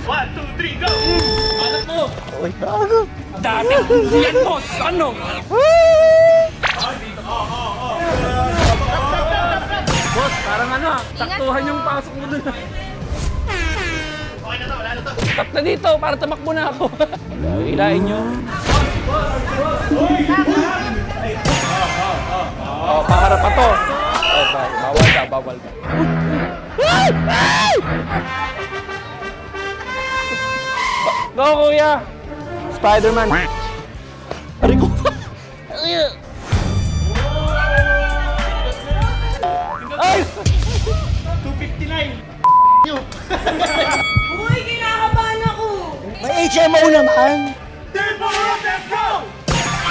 One, two, three, go! Alat mo! Uy, gago. Dati yan, boss! Ano? Boss, parang ano, saktuhan yung pasok mo dun. Okay na to, wala na to. Tap na dito, para tumakbo na ako. Hilahin nyo. Oh, paharap pa to. Oh, bawal ka, bawal ka. Go, kuya! Spider-Man! Aray ko! Ay! 259! Uy, kinakabahan ako! May HMO naman. Let's go!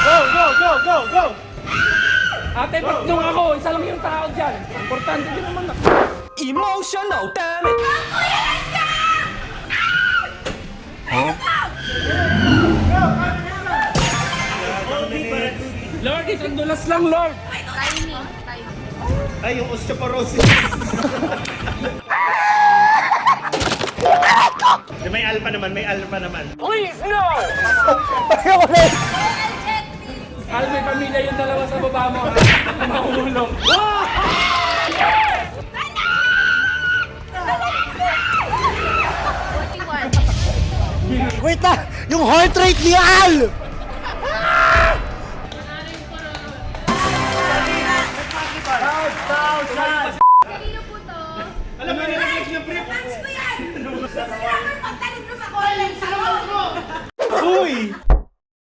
Go, go, go, go, go! Ate, tatlong ako. Isa lang yung tao dyan. Importante din naman na. Emotional, damn it! Kuya, let's go! Lord, isang dulas lang, Lord! Timing. Ay, yung osteoporosis. May alpha naman, may alpha naman. Please, no! Ayoko na. Al, may pamilya yung dalawa sa baba mo. Mahulog. Wait lang. Yung heart rate ni Al.